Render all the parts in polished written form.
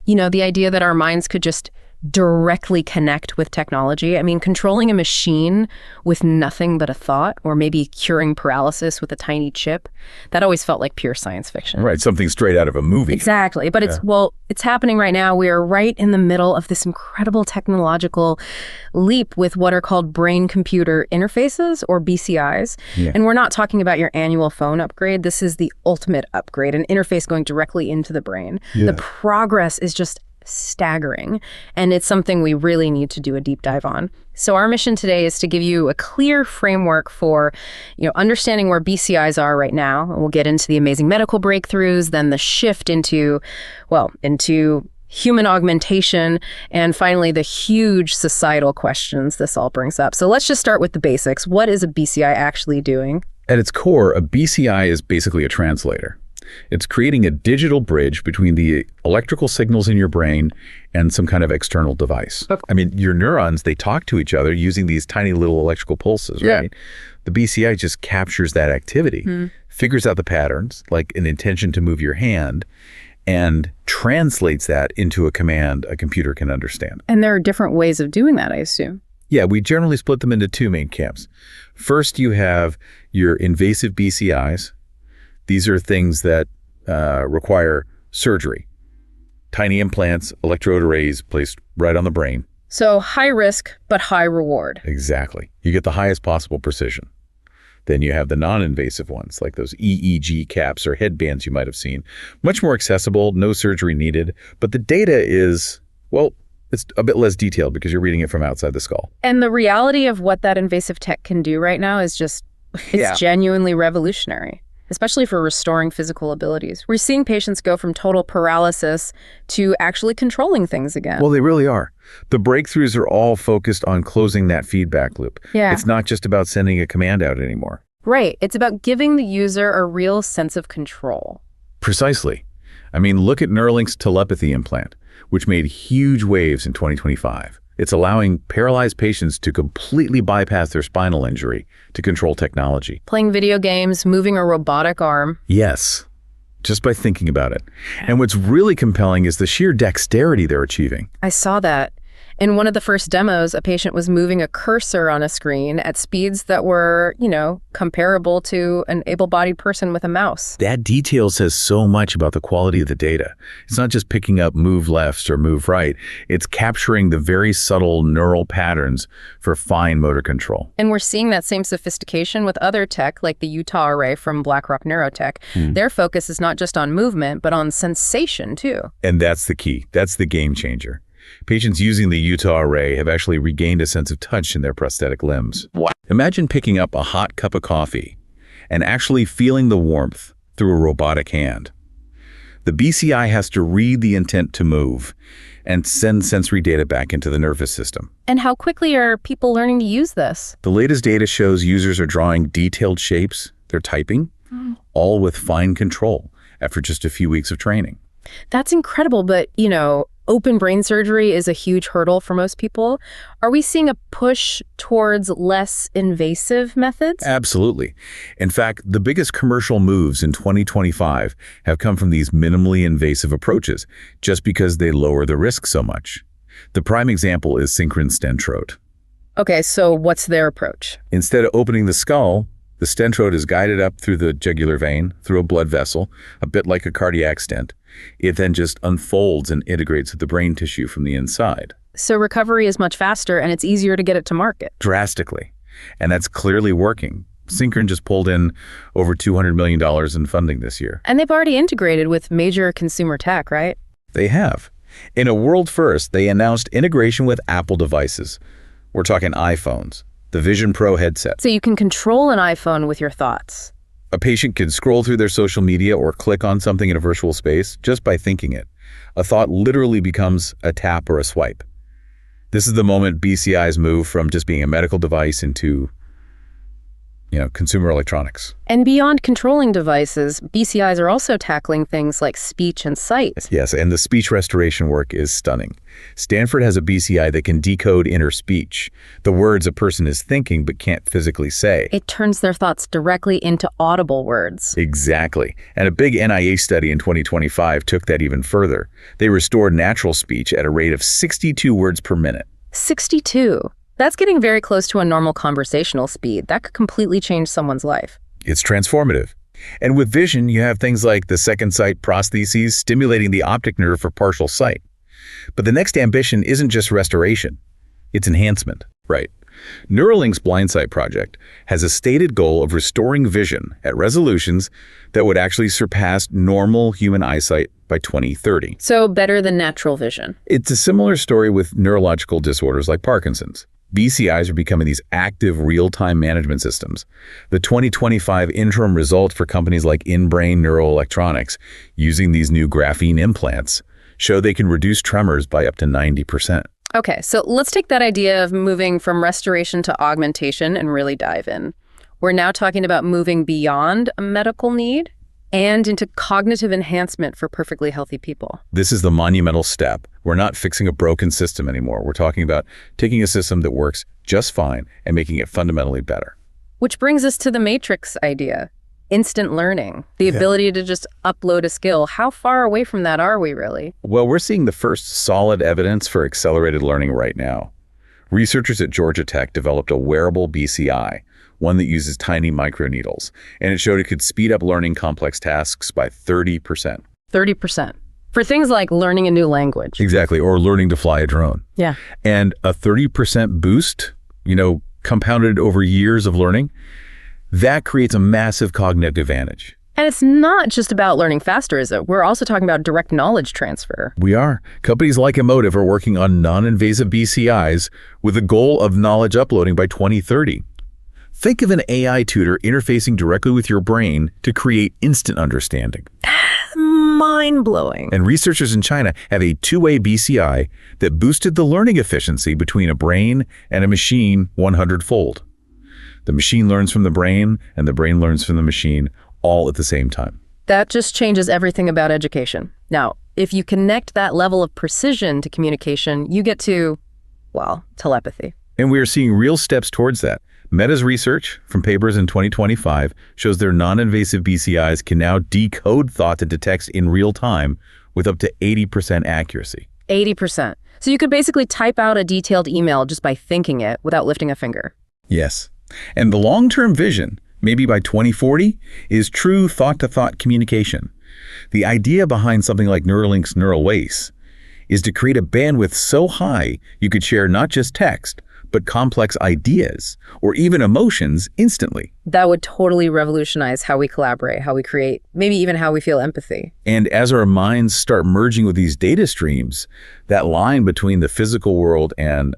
The idea that our minds could just directly connect with technology. I mean, controlling a machine with nothing but a thought, or maybe curing paralysis with a tiny chip, that always felt like pure science fiction. Right, something straight out of a movie. Exactly. But it's happening right now. We are right in the middle of this incredible technological leap with what are called brain-computer interfaces, or BCIs. Yeah. And we're not talking about your annual phone upgrade. This is the ultimate upgrade, an interface going directly into the brain. Yeah. The progress is just staggering, and it's something we really need to do a deep dive on. So our mission today is to give you a clear framework for, understanding where BCIs are right now. And we'll get into the amazing medical breakthroughs, then the shift into human augmentation, and finally the huge societal questions this all brings up. So let's just start with the basics. What is a BCI actually doing? At its core, a BCI is basically a translator. It's creating a digital bridge between the electrical signals in your brain and some kind of external device. Okay. I mean, your neurons, they talk to each other using these tiny little electrical pulses, right? The BCI just captures that activity, figures out the patterns, like an intention to move your hand, and translates that into a command a computer can understand. And there are different ways of doing that, I assume. Yeah, we generally split them into two main camps. First, you have your invasive BCIs. These are things that require surgery. Tiny implants, electrode arrays placed right on the brain. So high risk, but high reward. Exactly. You get the highest possible precision. Then you have the non-invasive ones, like those EEG caps or headbands you might have seen. Much more accessible, no surgery needed, but the data is, it's a bit less detailed because you're reading it from outside the skull. And the reality of what that invasive tech can do right now is it's genuinely revolutionary, especially for restoring physical abilities. We're seeing patients go from total paralysis to actually controlling things again. Well, they really are. The breakthroughs are all focused on closing that feedback loop. Yeah. It's not just about sending a command out anymore. Right. It's about giving the user a real sense of control. Precisely. I mean, look at Neuralink's telepathy implant, which made huge waves in 2025. It's allowing paralyzed patients to completely bypass their spinal injury to control technology. Playing video games, moving a robotic arm. Yes, just by thinking about it. And what's really compelling is the sheer dexterity they're achieving. I saw that. In one of the first demos, a patient was moving a cursor on a screen at speeds that were, comparable to an able-bodied person with a mouse. That detail says so much about the quality of the data. It's not just picking up move left or move right. It's capturing the very subtle neural patterns for fine motor control. And we're seeing that same sophistication with other tech, like the Utah array from BlackRock Neurotech. Their focus is not just on movement, but on sensation, too. And that's the key. That's the game changer. Patients using the Utah array have actually regained a sense of touch in their prosthetic limbs. Wow. Imagine picking up a hot cup of coffee and actually feeling the warmth through a robotic hand. The BCI has to read the intent to move and send sensory data back into the nervous system. And how quickly are people learning to use this? The latest data shows users are drawing detailed shapes, they're typing, all with fine control after just a few weeks of training. That's incredible, but, open brain surgery is a huge hurdle for most people. Are we seeing a push towards less invasive methods? Absolutely. In fact, the biggest commercial moves in 2025 have come from these minimally invasive approaches, just because they lower the risk so much. The prime example is synchron stentrode. Okay, so what's their approach? Instead of opening the skull, the stentrode is guided up through the jugular vein, through a blood vessel, a bit like a cardiac stent. It then just unfolds and integrates with the brain tissue from the inside. So recovery is much faster and it's easier to get it to market. Drastically. And that's clearly working. Synchron just pulled in over $200 million in funding this year. And they've already integrated with major consumer tech, right? They have. In a world first, they announced integration with Apple devices. We're talking iPhones, the Vision Pro headset. So you can control an iPhone with your thoughts. A patient can scroll through their social media or click on something in a virtual space just by thinking it. A thought literally becomes a tap or a swipe. This is the moment BCIs move from just being a medical device into consumer electronics. And beyond controlling devices, BCIs are also tackling things like speech and sight. Yes, and the speech restoration work is stunning. Stanford has a BCI that can decode inner speech, the words a person is thinking but can't physically say. It turns their thoughts directly into audible words. Exactly. And a big NIH study in 2025 took that even further. They restored natural speech at a rate of 62 words per minute. 62. That's getting very close to a normal conversational speed. That could completely change someone's life. It's transformative. And with vision, you have things like the second sight prostheses stimulating the optic nerve for partial sight. But the next ambition isn't just restoration, it's enhancement. Right. Neuralink's blind sight project has a stated goal of restoring vision at resolutions that would actually surpass normal human eyesight by 2030. So better than natural vision. It's a similar story with neurological disorders like Parkinson's. BCIs are becoming these active real-time management systems. The 2025 interim result for companies like InBrain Neuroelectronics using these new graphene implants show they can reduce tremors by up to 90%. Okay, so let's take that idea of moving from restoration to augmentation and really dive in. We're now talking about moving beyond a medical need and into cognitive enhancement for perfectly healthy people. This is the monumental step. We're not fixing a broken system anymore. We're talking about taking a system that works just fine and making it fundamentally better. Which brings us to the matrix idea. Instant learning, the ability to just upload a skill. How far away from that are we really? Well, we're seeing the first solid evidence for accelerated learning right now. Researchers at Georgia Tech developed a wearable BCI, one that uses tiny microneedles, and it showed it could speed up learning complex tasks by 30%. 30%. For things like learning a new language. Exactly, or learning to fly a drone. Yeah. And a 30% boost, compounded over years of learning, that creates a massive cognitive advantage. And it's not just about learning faster, is it? We're also talking about direct knowledge transfer. We are. Companies like Emotive are working on non-invasive BCIs with a goal of knowledge uploading by 2030. Think of an AI tutor interfacing directly with your brain to create instant understanding. Mind-blowing. And researchers in China have a two-way BCI that boosted the learning efficiency between a brain and a machine 100-fold. The machine learns from the brain, and the brain learns from the machine, all at the same time. That just changes everything about education. Now, if you connect that level of precision to communication, you get to, telepathy. And we are seeing real steps towards that. Meta's research from papers in 2025 shows their non-invasive BCIs can now decode thought to text in real time with up to 80% accuracy. 80%. So you could basically type out a detailed email just by thinking it without lifting a finger. Yes. And the long-term vision, maybe by 2040, is true thought-to-thought communication. The idea behind something like Neuralink's neural lace is to create a bandwidth so high you could share not just text, but complex ideas or even emotions instantly. That would totally revolutionize how we collaborate, how we create, maybe even how we feel empathy. And as our minds start merging with these data streams, that line between the physical world and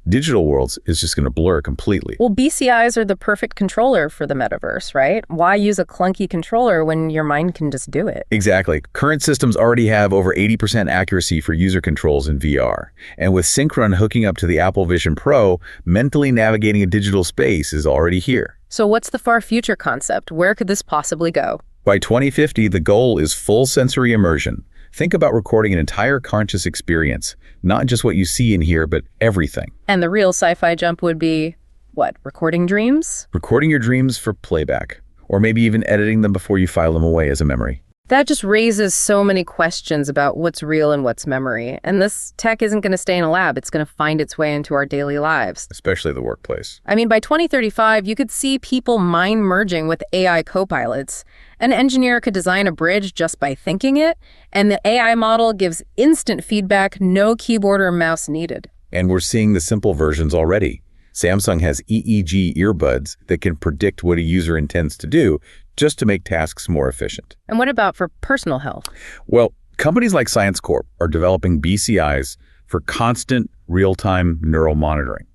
digital worlds is just going to blur completely. Well, BCIs are the perfect controller for the metaverse, right? Why use a clunky controller when your mind can just do it? Exactly. Current systems already have over 80% accuracy for user controls in VR. And with Synchron hooking up to the Apple Vision Pro, mentally navigating a digital space is already here. So what's the far future concept? Where could this possibly go? By 2050, the goal is full sensory immersion. Think about recording an entire conscious experience, not just what you see and hear, but everything. And the real sci-fi jump would be, what, recording dreams? Recording your dreams for playback, or maybe even editing them before you file them away as a memory. That just raises so many questions about what's real and what's memory. And this tech isn't going to stay in a lab. It's going to find its way into our daily lives. Especially the workplace. I mean, by 2035, you could see people mind merging with AI co-pilots. An engineer could design a bridge just by thinking it, and the AI model gives instant feedback, no keyboard or mouse needed. And we're seeing the simple versions already. Samsung has EEG earbuds that can predict what a user intends to do just to make tasks more efficient. And what about for personal health? Well, companies like Science Corp are developing BCIs for constant real-time neural monitoring.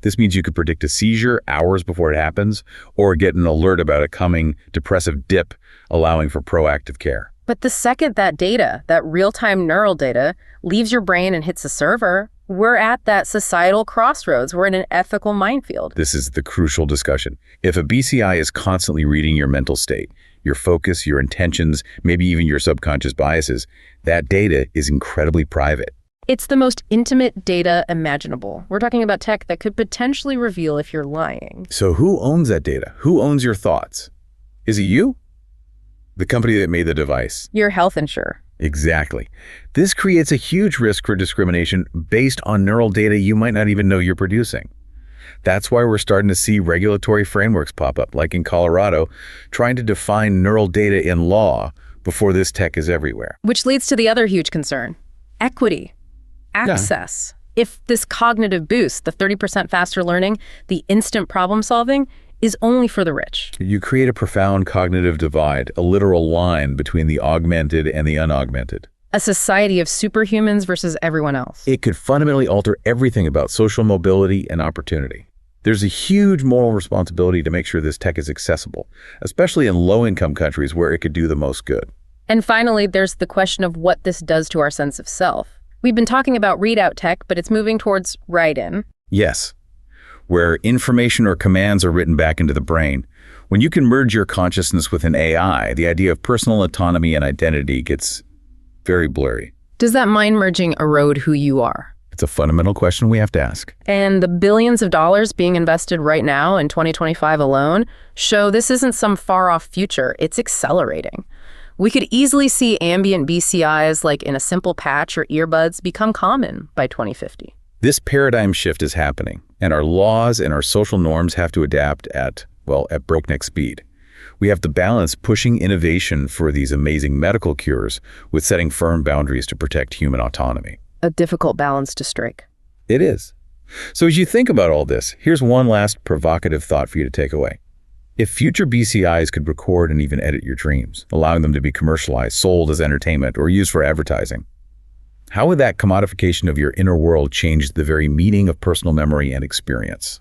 This means you could predict a seizure hours before it happens or get an alert about a coming depressive dip, allowing for proactive care. But the second that data, that real-time neural data, leaves your brain and hits a server, We're at that societal crossroads. We're in an ethical minefield. This is the crucial discussion. If a BCI is constantly reading your mental state, your focus, your intentions, maybe even your subconscious biases, that data is incredibly private. It's the most intimate data imaginable. We're talking about tech that could potentially reveal if you're lying. So who owns that data? Who owns your thoughts? Is it you? The company that made the device? Your health insurer. Exactly. This creates a huge risk for discrimination based on neural data you might not even know you're producing. That's why we're starting to see regulatory frameworks pop up, like in Colorado, trying to define neural data in law before this tech is everywhere. Which leads to the other huge concern: equity, access. Yeah. If this cognitive boost, the 30% faster learning, the instant problem solving, is only for the rich. You create a profound cognitive divide, a literal line between the augmented and the unaugmented. A society of superhumans versus everyone else. It could fundamentally alter everything about social mobility and opportunity. There's a huge moral responsibility to make sure this tech is accessible, especially in low-income countries where it could do the most good. And finally, there's the question of what this does to our sense of self. We've been talking about readout tech, but it's moving towards write-in. Yes. Where information or commands are written back into the brain. When you can merge your consciousness with an AI, the idea of personal autonomy and identity gets very blurry. Does that mind merging erode who you are? It's a fundamental question we have to ask. And the billions of dollars being invested right now in 2025 alone show this isn't some far-off future, it's accelerating. We could easily see ambient BCIs, like in a simple patch or earbuds, become common by 2050. This paradigm shift is happening, and our laws and our social norms have to adapt at breakneck speed. We have to balance pushing innovation for these amazing medical cures with setting firm boundaries to protect human autonomy. A difficult balance to strike. It is. So as you think about all this, here's one last provocative thought for you to take away. If future BCIs could record and even edit your dreams, allowing them to be commercialized, sold as entertainment, or used for advertising, how would that commodification of your inner world change the very meaning of personal memory and experience?